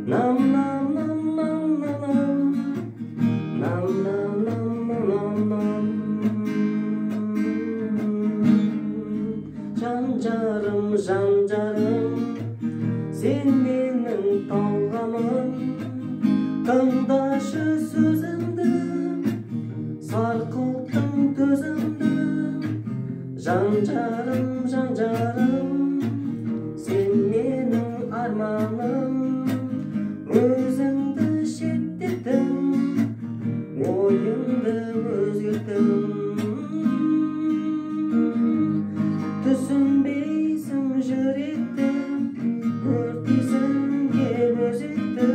Nam nam nam nam nam nam nam nam nam nam. Janjarım janjarım, sen menin talğamım, tыңдашы сөзімді, сарқылттың төзімді. Жанжарым жанжарым, sen menin armanım, өзіңді шеттеттім, ойымды өзгерттім. Түсінбейсің жүректі, өртейсің кеп өзекті.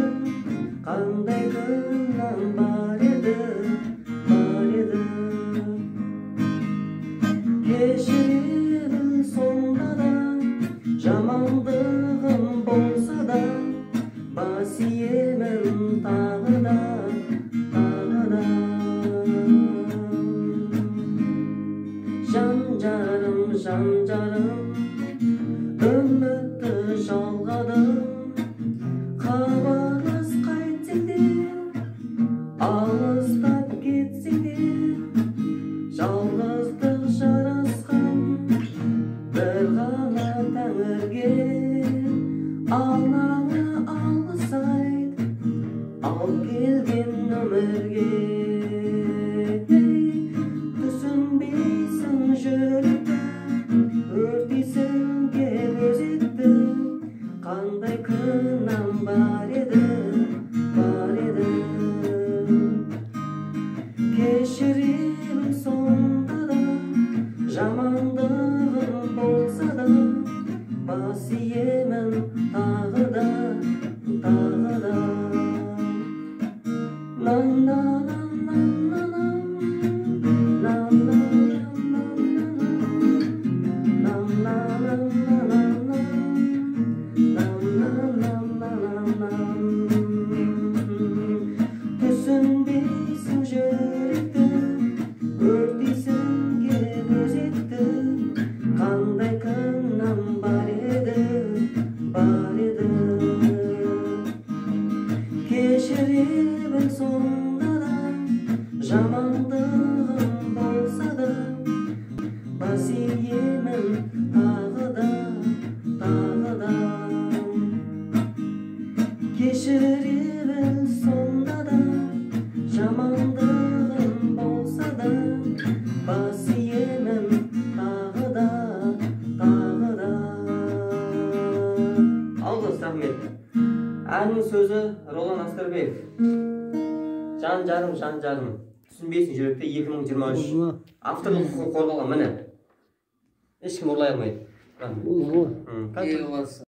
Қандай күнәм бар еді, бар еді. Кешірерім сонда да, жамандығым болса да, бас иемін тағы да, тағы да. Жанжарым жанжарым, үмітті жалғадым. Хабарлас қайтсең де, алыстап кетсең де, жалғыздық жарасқан бір ғана тәңірге. Аллаға алғыс айт, ал келген өмірге. Түсінбейсің жүректі, өртейсің кеп өзекті. Қандай күнәм бар еді, бар еді. Кешіремін сонда да, жамандығым болса да, бас иемін тағы да, тағы да. На на на на на на на на на на. Түсінбейсің жүректі, өртейсің кеп өзекті. Қандай күнәм бар еді, бар еді. Кешіремін сонда да, жамандығым болса да, бас иемін тағы да, тағы да. Кешіремін сонда да, жамандығым болса да, бас иемін тағы да, тағы да. Алғыс, рахмет. Әннің сөзі Ролан Астырбеков. Жан-жарым, жан-жарым. Түсінбейсің жүректі, 2023. Авторлық құқығы қорғалған, міне. Ешкім ұрлай алмайды.